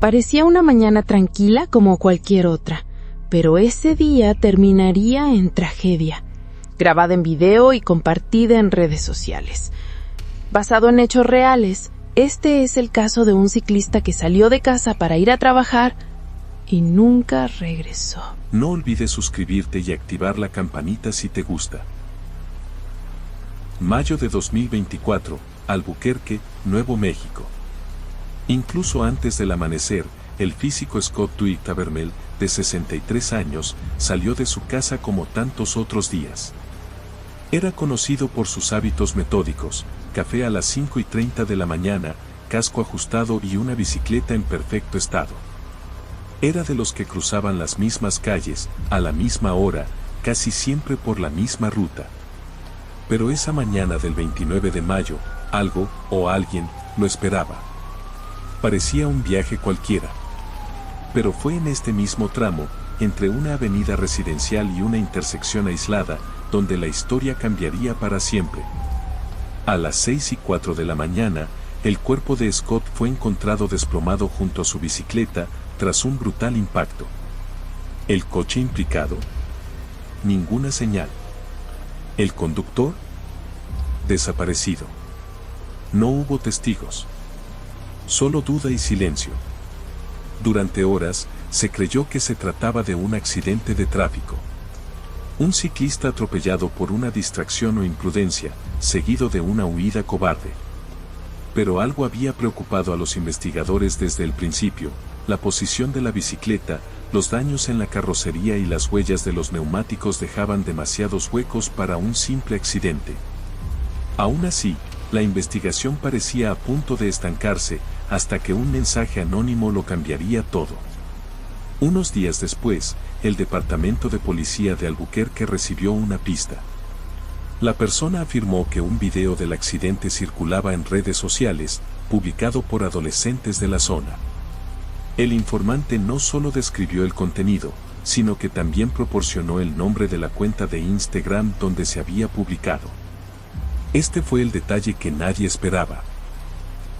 Parecía una mañana tranquila como cualquier otra, pero ese día terminaría en tragedia, grabada en video y compartida en redes sociales. Basado en hechos reales, este es el caso de un ciclista que salió de casa para ir a trabajar y nunca regresó. No olvides suscribirte y activar la campanita si te gusta. Mayo de 2024, Albuquerque, Nuevo México. Incluso antes del amanecer, el físico Scott Dwight Tabermel, de 63 años, salió de su casa como tantos otros días. Era conocido por sus hábitos metódicos: café a las 5:30 de la mañana, casco ajustado y una bicicleta en perfecto estado. Era de los que cruzaban las mismas calles, a la misma hora, casi siempre por la misma ruta. Pero esa mañana del 29 de mayo, algo, o alguien, lo esperaba. Parecía un viaje cualquiera. Pero fue en este mismo tramo, entre una avenida residencial y una intersección aislada, donde la historia cambiaría para siempre. A las 6:04 de la mañana, el cuerpo de Scott fue encontrado desplomado junto a su bicicleta, tras un brutal impacto. ¿El coche implicado? Ninguna señal. ¿El conductor? Desaparecido. No hubo testigos. Solo duda y silencio. Durante horas, se creyó que se trataba de un accidente de tráfico. Un ciclista atropellado por una distracción o imprudencia, seguido de una huida cobarde. Pero algo había preocupado a los investigadores desde el principio: la posición de la bicicleta, los daños en la carrocería y las huellas de los neumáticos dejaban demasiados huecos para un simple accidente. Aún así, la investigación parecía a punto de estancarse, hasta que un mensaje anónimo lo cambiaría todo. Unos días después, el Departamento de Policía de Albuquerque recibió una pista. La persona afirmó que un video del accidente circulaba en redes sociales, publicado por adolescentes de la zona. El informante no solo describió el contenido, sino que también proporcionó el nombre de la cuenta de Instagram donde se había publicado. Este fue el detalle que nadie esperaba.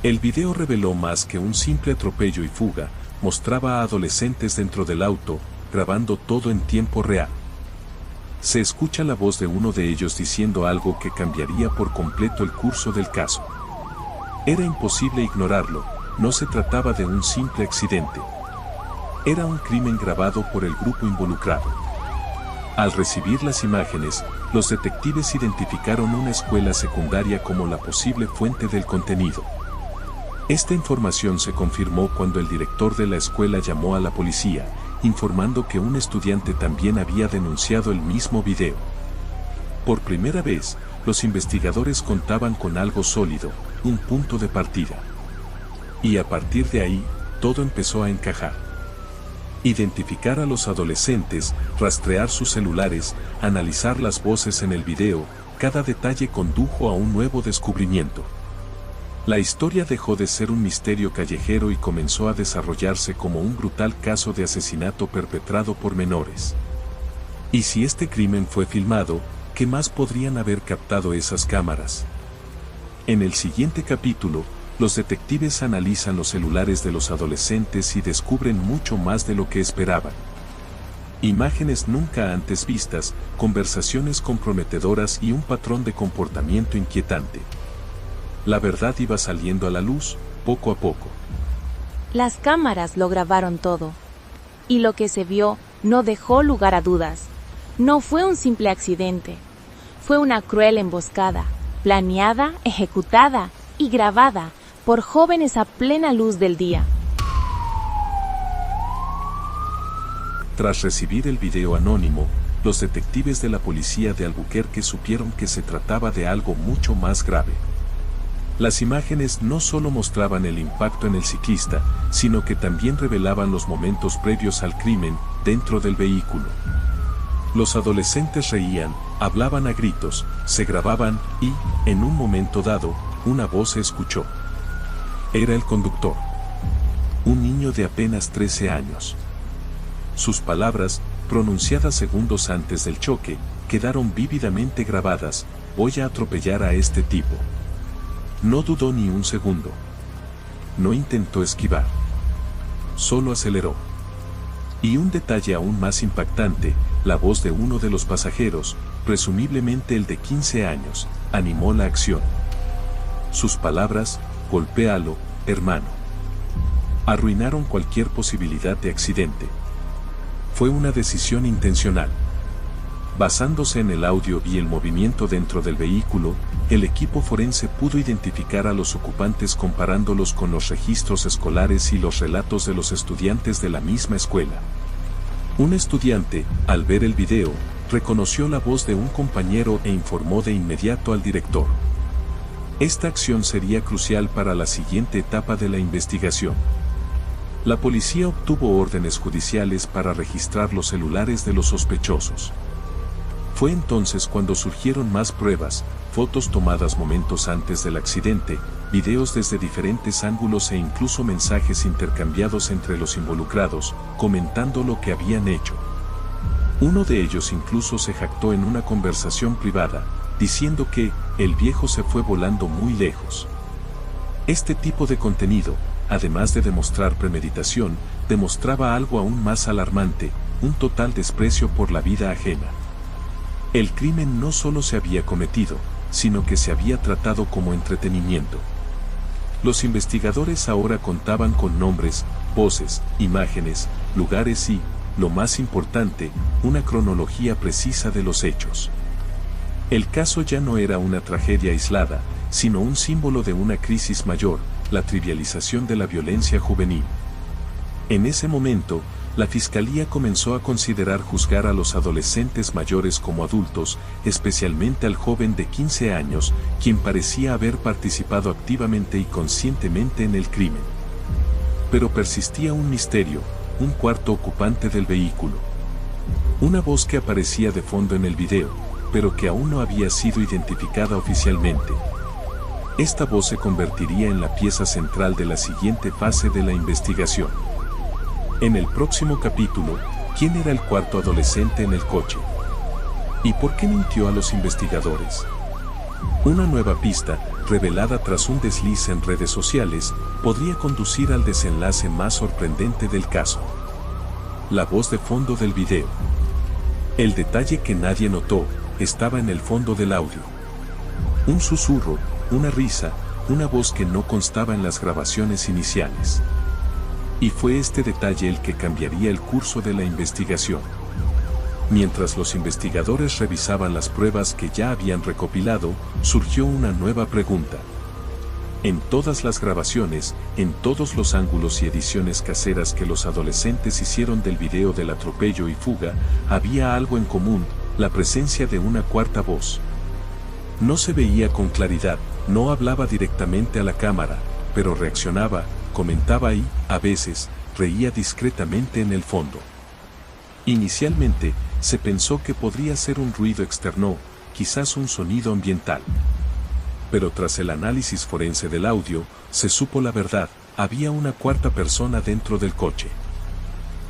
El video reveló más que un simple atropello y fuga, mostraba a adolescentes dentro del auto, grabando todo en tiempo real. Se escucha la voz de uno de ellos diciendo algo que cambiaría por completo el curso del caso. Era imposible ignorarlo, no se trataba de un simple accidente. Era un crimen grabado por el grupo involucrado. Al recibir las imágenes, los detectives identificaron una escuela secundaria como la posible fuente del contenido. Esta información se confirmó cuando el director de la escuela llamó a la policía, informando que un estudiante también había denunciado el mismo video. Por primera vez, los investigadores contaban con algo sólido, un punto de partida. Y a partir de ahí, todo empezó a encajar. Identificar a los adolescentes, rastrear sus celulares, analizar las voces en el video, cada detalle condujo a un nuevo descubrimiento. La historia dejó de ser un misterio callejero y comenzó a desarrollarse como un brutal caso de asesinato perpetrado por menores. Y si este crimen fue filmado, ¿qué más podrían haber captado esas cámaras? En el siguiente capítulo, los detectives analizan los celulares de los adolescentes y descubren mucho más de lo que esperaban. Imágenes nunca antes vistas, conversaciones comprometedoras y un patrón de comportamiento inquietante. La verdad iba saliendo a la luz, poco a poco. Las cámaras lo grabaron todo. Y lo que se vio no dejó lugar a dudas. No fue un simple accidente. Fue una cruel emboscada, planeada, ejecutada y grabada por jóvenes a plena luz del día. Tras recibir el video anónimo, los detectives de la policía de Albuquerque supieron que se trataba de algo mucho más grave. Las imágenes no solo mostraban el impacto en el ciclista, sino que también revelaban los momentos previos al crimen, dentro del vehículo. Los adolescentes reían, hablaban a gritos, se grababan y, en un momento dado, una voz se escuchó. Era el conductor. Un niño de apenas 13 años. Sus palabras, pronunciadas segundos antes del choque, quedaron vívidamente grabadas: voy a atropellar a este tipo. No dudó ni un segundo. No intentó esquivar. solo aceleró. Y un detalle aún más impactante, la voz de uno de los pasajeros, presumiblemente el de 15 años, animó la acción. Sus palabras, golpéalo, hermano, arruinaron cualquier posibilidad de accidente. Fue una decisión intencional. Basándose en el audio y el movimiento dentro del vehículo, el equipo forense pudo identificar a los ocupantes comparándolos con los registros escolares y los relatos de los estudiantes de la misma escuela. Un estudiante, al ver el video, reconoció la voz de un compañero e informó de inmediato al director. Esta acción sería crucial para la siguiente etapa de la investigación. La policía obtuvo órdenes judiciales para registrar los celulares de los sospechosos. Fue entonces cuando surgieron más pruebas, fotos tomadas momentos antes del accidente, videos desde diferentes ángulos e incluso mensajes intercambiados entre los involucrados, comentando lo que habían hecho. Uno de ellos incluso se jactó en una conversación privada, diciendo que el viejo se fue volando muy lejos. Este tipo de contenido, además de demostrar premeditación, demostraba algo aún más alarmante, un total desprecio por la vida ajena. El crimen no solo se había cometido, sino que se había tratado como entretenimiento. Los investigadores ahora contaban con nombres, voces, imágenes, lugares y, lo más importante, una cronología precisa de los hechos. El caso ya no era una tragedia aislada, sino un símbolo de una crisis mayor, la trivialización de la violencia juvenil. En ese momento, la fiscalía comenzó a considerar juzgar a los adolescentes mayores como adultos, especialmente al joven de 15 años, quien parecía haber participado activamente y conscientemente en el crimen. Pero persistía un misterio, un cuarto ocupante del vehículo. Una voz que aparecía de fondo en el video, pero que aún no había sido identificada oficialmente. Esta voz se convertiría en la pieza central de la siguiente fase de la investigación. En el próximo capítulo, ¿quién era el cuarto adolescente en el coche? ¿Y por qué mintió a los investigadores? Una nueva pista, revelada tras un desliz en redes sociales, podría conducir al desenlace más sorprendente del caso. La voz de fondo del video. El detalle que nadie notó, estaba en el fondo del audio. Un susurro, una risa, una voz que no constaba en las grabaciones iniciales. Y fue este detalle el que cambiaría el curso de la investigación. Mientras los investigadores revisaban las pruebas que ya habían recopilado, surgió una nueva pregunta. En todas las grabaciones, en todos los ángulos y ediciones caseras que los adolescentes hicieron del video del atropello y fuga, había algo en común, la presencia de una cuarta voz. No se veía con claridad, no hablaba directamente a la cámara, pero reaccionaba, comentaba y, a veces, reía discretamente en el fondo. Inicialmente, se pensó que podría ser un ruido externo, quizás un sonido ambiental. Pero tras el análisis forense del audio, se supo la verdad, había una cuarta persona dentro del coche.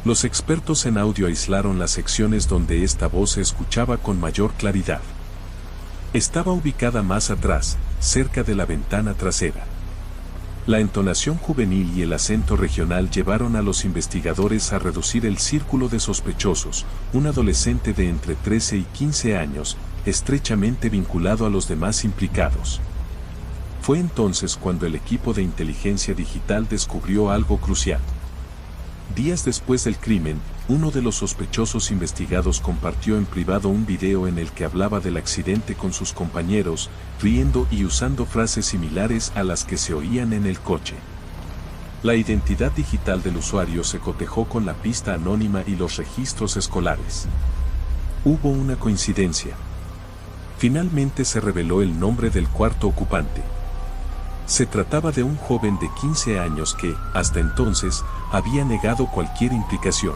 Los expertos en audio aislaron las secciones donde esta voz se escuchaba con mayor claridad. Estaba ubicada más atrás, cerca de la ventana trasera. La entonación juvenil y el acento regional llevaron a los investigadores a reducir el círculo de sospechosos, un adolescente de entre 13 y 15 años, estrechamente vinculado a los demás implicados. Fue entonces cuando el equipo de inteligencia digital descubrió algo crucial. Días después del crimen, uno de los sospechosos investigados compartió en privado un video en el que hablaba del accidente con sus compañeros, riendo y usando frases similares a las que se oían en el coche. La identidad digital del usuario se cotejó con la pista anónima y los registros escolares. Hubo una coincidencia. Finalmente se reveló el nombre del cuarto ocupante. Se trataba de un joven de 15 años que, hasta entonces, había negado cualquier implicación.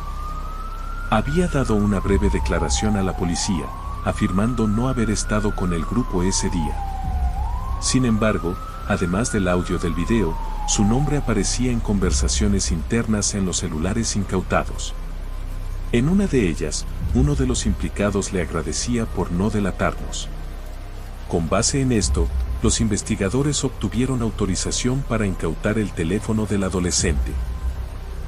Había dado una breve declaración a la policía, afirmando no haber estado con el grupo ese día. Sin embargo, además del audio del video, su nombre aparecía en conversaciones internas en los celulares incautados. En una de ellas, uno de los implicados le agradecía por no delatarnos. Con base en esto, los investigadores obtuvieron autorización para incautar el teléfono del adolescente.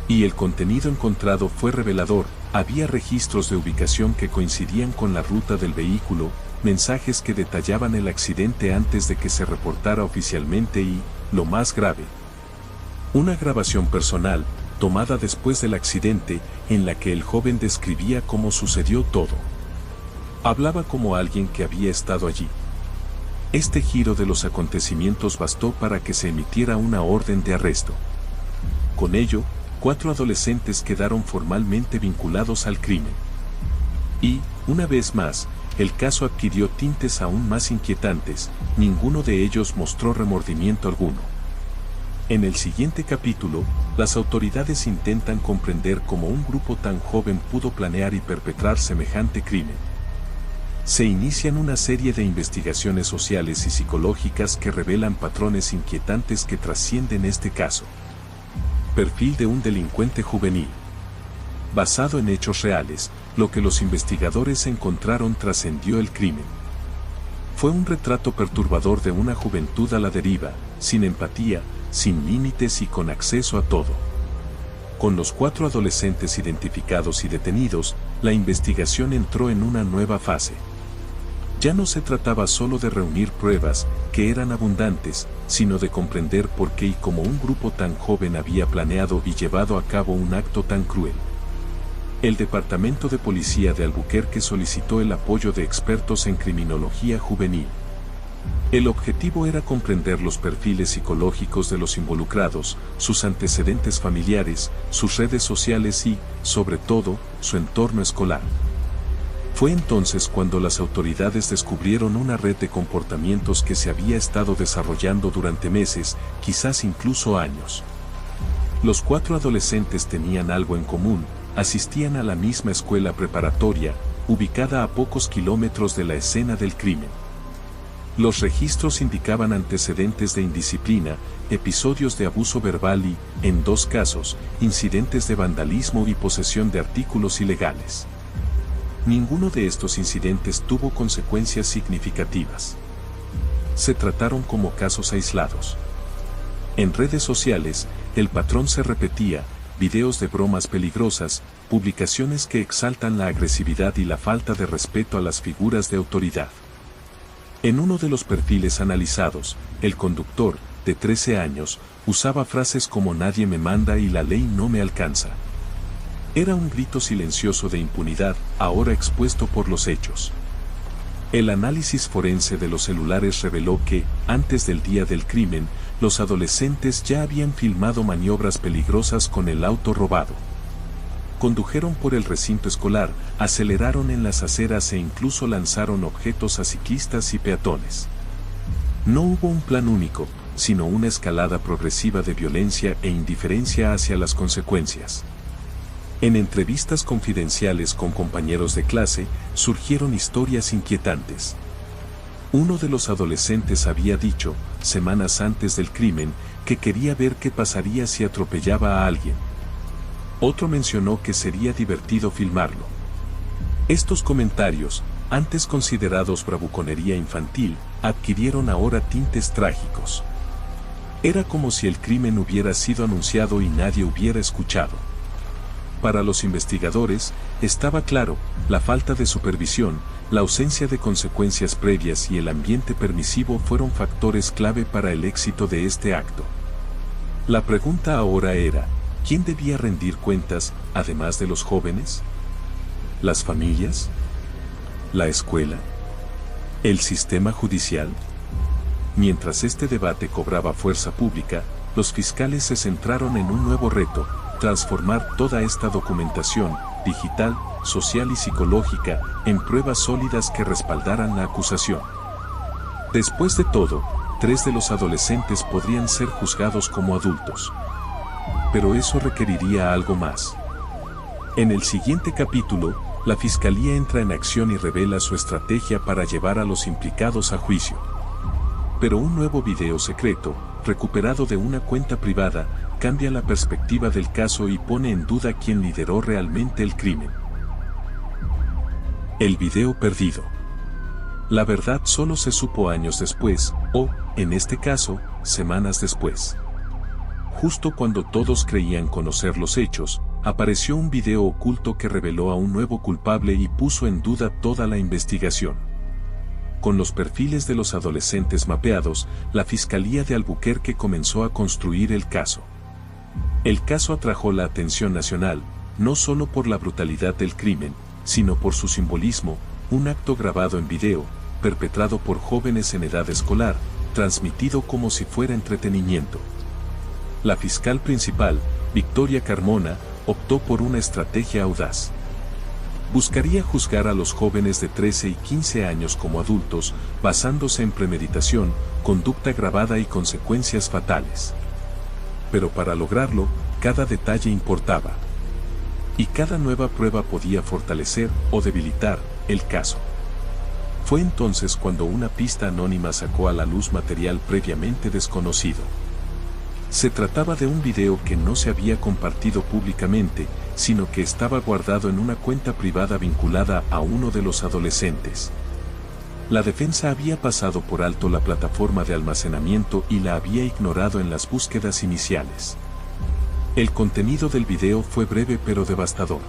Y el contenido encontrado fue revelador, había registros de ubicación que coincidían con la ruta del vehículo, mensajes que detallaban el accidente antes de que se reportara oficialmente y, lo más grave, una grabación personal, tomada después del accidente, en la que el joven describía cómo sucedió todo. Hablaba como alguien que había estado allí. Este giro de los acontecimientos bastó para que se emitiera una orden de arresto. Con ello, 4 adolescentes quedaron formalmente vinculados al crimen. Y, una vez más, el caso adquirió tintes aún más inquietantes, ninguno de ellos mostró remordimiento alguno. En el siguiente capítulo, las autoridades intentan comprender cómo un grupo tan joven pudo planear y perpetrar semejante crimen. Se inician una serie de investigaciones sociales y psicológicas que revelan patrones inquietantes que trascienden este caso. Perfil de un delincuente juvenil. Basado en hechos reales, lo que los investigadores encontraron trascendió el crimen. Fue un retrato perturbador de una juventud a la deriva, sin empatía, sin límites y con acceso a todo. Con los 4 adolescentes identificados y detenidos, la investigación entró en una nueva fase. Ya no se trataba solo de reunir pruebas, que eran abundantes, sino de comprender por qué y cómo un grupo tan joven había planeado y llevado a cabo un acto tan cruel. El Departamento de Policía de Albuquerque solicitó el apoyo de expertos en criminología juvenil. El objetivo era comprender los perfiles psicológicos de los involucrados, sus antecedentes familiares, sus redes sociales y, sobre todo, su entorno escolar. Fue entonces cuando las autoridades descubrieron una red de comportamientos que se había estado desarrollando durante meses, quizás incluso años. Los 4 adolescentes tenían algo en común, asistían a la misma escuela preparatoria, ubicada a pocos kilómetros de la escena del crimen. Los registros indicaban antecedentes de indisciplina, episodios de abuso verbal y, en 2 casos, incidentes de vandalismo y posesión de artículos ilegales. Ninguno de estos incidentes tuvo consecuencias significativas. Se trataron como casos aislados. En redes sociales, el patrón se repetía, videos de bromas peligrosas, publicaciones que exaltan la agresividad y la falta de respeto a las figuras de autoridad. En uno de los perfiles analizados, el conductor, de 13 años, usaba frases como nadie me manda y la ley no me alcanza. Era un grito silencioso de impunidad, ahora expuesto por los hechos. El análisis forense de los celulares reveló que, antes del día del crimen, los adolescentes ya habían filmado maniobras peligrosas con el auto robado. Condujeron por el recinto escolar, aceleraron en las aceras e incluso lanzaron objetos a ciclistas y peatones. No hubo un plan único, sino una escalada progresiva de violencia e indiferencia hacia las consecuencias. En entrevistas confidenciales con compañeros de clase, surgieron historias inquietantes. Uno de los adolescentes había dicho, semanas antes del crimen, que quería ver qué pasaría si atropellaba a alguien. Otro mencionó que sería divertido filmarlo. Estos comentarios, antes considerados bravuconería infantil, adquirieron ahora tintes trágicos. Era como si el crimen hubiera sido anunciado y nadie hubiera escuchado. Para los investigadores, estaba claro, la falta de supervisión, la ausencia de consecuencias previas y el ambiente permisivo fueron factores clave para el éxito de este acto. La pregunta ahora era, ¿quién debía rendir cuentas, además de los jóvenes? ¿Las familias? ¿La escuela? ¿El sistema judicial? Mientras este debate cobraba fuerza pública, los fiscales se centraron en un nuevo reto: transformar toda esta documentación, digital, social y psicológica, en pruebas sólidas que respaldaran la acusación. Después de todo, 3 de los adolescentes podrían ser juzgados como adultos. Pero eso requeriría algo más. En el siguiente capítulo, la fiscalía entra en acción y revela su estrategia para llevar a los implicados a juicio. Pero un nuevo video secreto, recuperado de una cuenta privada, cambia la perspectiva del caso y pone en duda quién lideró realmente el crimen. El video perdido. La verdad solo se supo años después, o, en este caso, semanas después. Justo cuando todos creían conocer los hechos, apareció un video oculto que reveló a un nuevo culpable y puso en duda toda la investigación. Con los perfiles de los adolescentes mapeados, la Fiscalía de Albuquerque comenzó a construir el caso. El caso atrajo la atención nacional, no solo por la brutalidad del crimen, sino por su simbolismo, un acto grabado en video, perpetrado por jóvenes en edad escolar, transmitido como si fuera entretenimiento. La fiscal principal, Victoria Carmona, optó por una estrategia audaz. Buscaría juzgar a los jóvenes de 13 y 15 años como adultos, basándose en premeditación, conducta agravada y consecuencias fatales. Pero para lograrlo, cada detalle importaba. Y cada nueva prueba podía fortalecer o debilitar el caso. Fue entonces cuando una pista anónima sacó a la luz material previamente desconocido. Se trataba de un video que no se había compartido públicamente, sino que estaba guardado en una cuenta privada vinculada a uno de los adolescentes. La defensa había pasado por alto la plataforma de almacenamiento y la había ignorado en las búsquedas iniciales. El contenido del video fue breve pero devastador.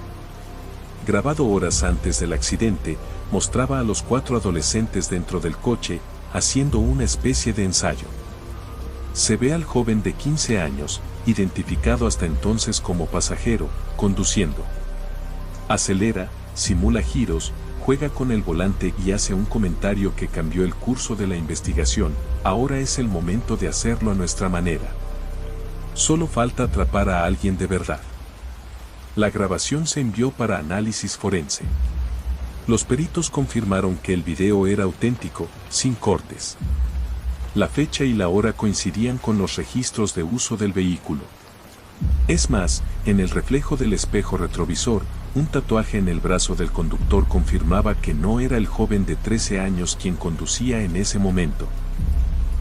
Grabado horas antes del accidente, mostraba a los 4 adolescentes dentro del coche, haciendo una especie de ensayo. Se ve al joven de 15 años, identificado hasta entonces como pasajero, conduciendo. Acelera, simula giros, juega con el volante y hace un comentario que cambió el curso de la investigación. Ahora es el momento de hacerlo a nuestra manera. Solo falta atrapar a alguien de verdad. La grabación se envió para análisis forense. Los peritos confirmaron que el video era auténtico, sin cortes. La fecha y la hora coincidían con los registros de uso del vehículo. Es más, en el reflejo del espejo retrovisor, un tatuaje en el brazo del conductor confirmaba que no era el joven de 13 años quien conducía en ese momento.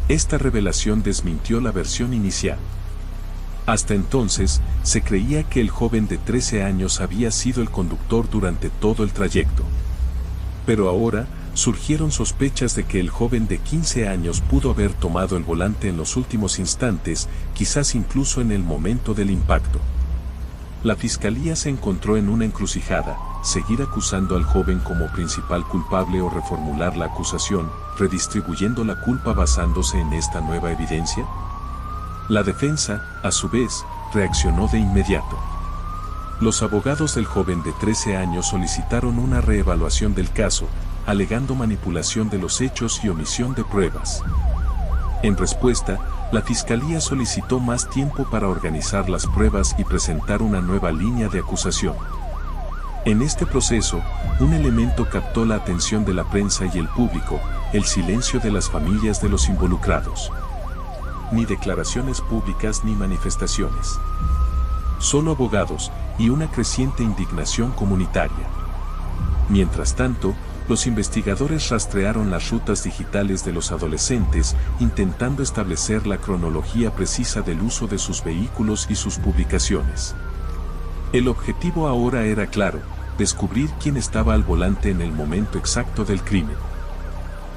Esta revelación desmintió la versión inicial. Hasta entonces, se creía que el joven de 13 años había sido el conductor durante todo el trayecto. Pero ahora, surgieron sospechas de que el joven de 15 años pudo haber tomado el volante en los últimos instantes, quizás incluso en el momento del impacto. La fiscalía se encontró en una encrucijada: seguir acusando al joven como principal culpable o reformular la acusación, redistribuyendo la culpa basándose en esta nueva evidencia. La defensa, a su vez, reaccionó de inmediato. Los abogados del joven de 13 años solicitaron una reevaluación del caso, alegando manipulación de los hechos y omisión de pruebas. En respuesta, la fiscalía solicitó más tiempo para organizar las pruebas y presentar una nueva línea de acusación. En este proceso, un elemento captó la atención de la prensa y el público: el silencio de las familias de los involucrados. Ni declaraciones públicas ni manifestaciones. Solo abogados y una creciente indignación comunitaria. Mientras tanto, los investigadores rastrearon las rutas digitales de los adolescentes, intentando establecer la cronología precisa del uso de sus vehículos y sus publicaciones. El objetivo ahora era claro: descubrir quién estaba al volante en el momento exacto del crimen.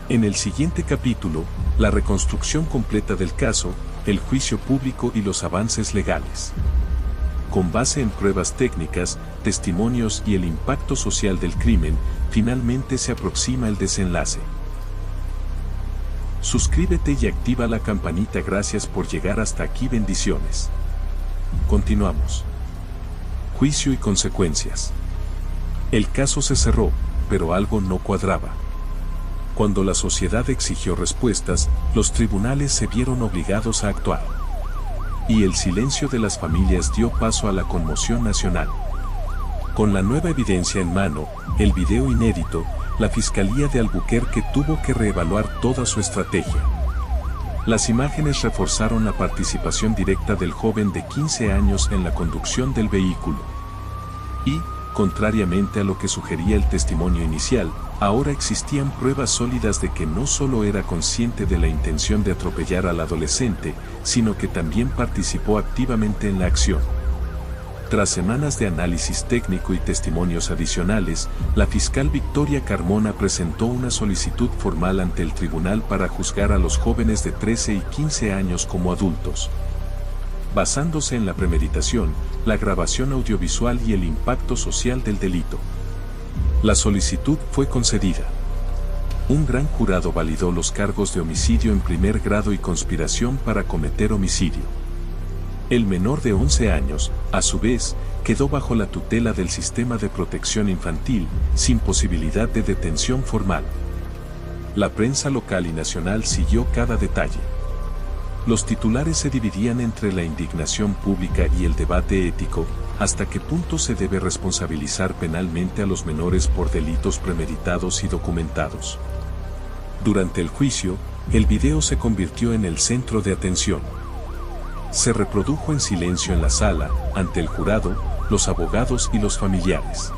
En el siguiente capítulo, la reconstrucción completa del caso, el juicio público y los avances legales. Con base en pruebas técnicas, testimonios y el impacto social del crimen, finalmente se aproxima el desenlace. Suscríbete y activa la campanita. Gracias por llegar hasta aquí. Bendiciones. Continuamos. Juicio y consecuencias. El caso se cerró, pero algo no cuadraba. Cuando la sociedad exigió respuestas, los tribunales se vieron obligados a actuar. Y el silencio de las familias dio paso a la conmoción nacional. Con la nueva evidencia en mano, el video inédito, la Fiscalía de Albuquerque tuvo que reevaluar toda su estrategia. Las imágenes reforzaron la participación directa del joven de 15 años en la conducción del vehículo. Y, contrariamente a lo que sugería el testimonio inicial, ahora existían pruebas sólidas de que no solo era consciente de la intención de atropellar al adolescente, sino que también participó activamente en la acción. Tras semanas de análisis técnico y testimonios adicionales, la fiscal Victoria Carmona presentó una solicitud formal ante el tribunal para juzgar a los jóvenes de 13 y 15 años como adultos. basándose en la premeditación, la grabación audiovisual y el impacto social del delito. La solicitud fue concedida. Un gran jurado validó los cargos de homicidio en primer grado y conspiración para cometer homicidio. El menor de 11 años, a su vez, quedó bajo la tutela del sistema de protección infantil, sin posibilidad de detención formal. La prensa local y nacional siguió cada detalle. Los titulares se dividían entre la indignación pública y el debate ético, hasta qué punto se debe responsabilizar penalmente a los menores por delitos premeditados y documentados. Durante el juicio, el video se convirtió en el centro de atención. Se reprodujo en silencio en la sala, ante el jurado, los abogados y los familiares.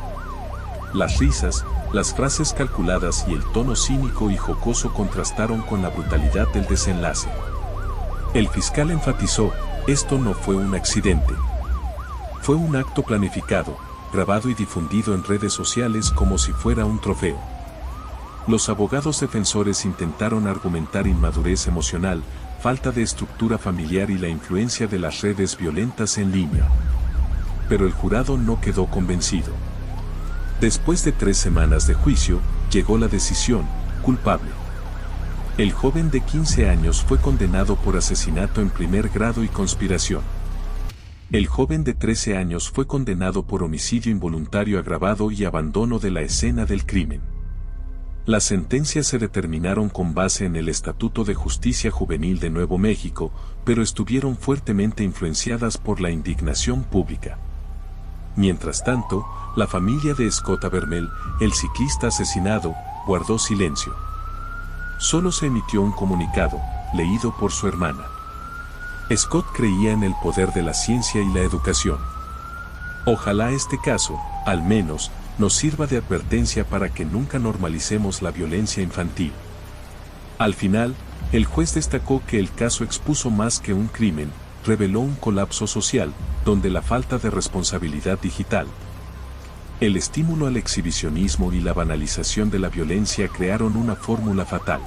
Las risas, las frases calculadas y el tono cínico y jocoso contrastaron con la brutalidad del desenlace. El fiscal enfatizó, esto no fue un accidente. Fue un acto planificado, grabado y difundido en redes sociales como si fuera un trofeo. Los abogados defensores intentaron argumentar inmadurez emocional, falta de estructura familiar y la influencia de las redes violentas en línea. Pero el jurado no quedó convencido. Después de 3 semanas de juicio, llegó la decisión, culpable. El joven de 15 años fue condenado por asesinato en primer grado y conspiración. El joven de 13 años fue condenado por homicidio involuntario agravado y abandono de la escena del crimen. Las sentencias se determinaron con base en el Estatuto de Justicia Juvenil de Nuevo México, pero estuvieron fuertemente influenciadas por la indignación pública. Mientras tanto, la familia de Scott Abermel, el ciclista asesinado, guardó silencio. Solo se emitió un comunicado, leído por su hermana. Scott creía en el poder de la ciencia y la educación. Ojalá este caso, al menos, nos sirva de advertencia para que nunca normalicemos la violencia infantil. Al final, el juez destacó que el caso expuso más que un crimen, reveló un colapso social, donde la falta de responsabilidad digital, el estímulo al exhibicionismo y la banalización de la violencia crearon una fórmula fatal.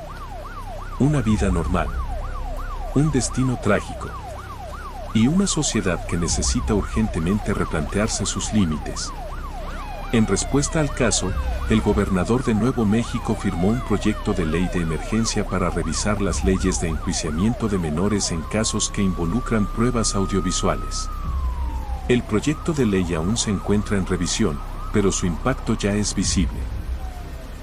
Una vida normal. Un destino trágico. Y una sociedad que necesita urgentemente replantearse sus límites. En respuesta al caso, el gobernador de Nuevo México firmó un proyecto de ley de emergencia para revisar las leyes de enjuiciamiento de menores en casos que involucran pruebas audiovisuales. El proyecto de ley aún se encuentra en revisión, pero su impacto ya es visible.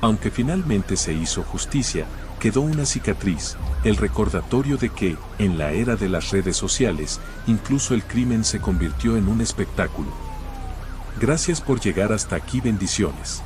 Aunque finalmente se hizo justicia, quedó una cicatriz, el recordatorio de que, en la era de las redes sociales, incluso el crimen se convirtió en un espectáculo. Gracias por llegar hasta aquí, bendiciones.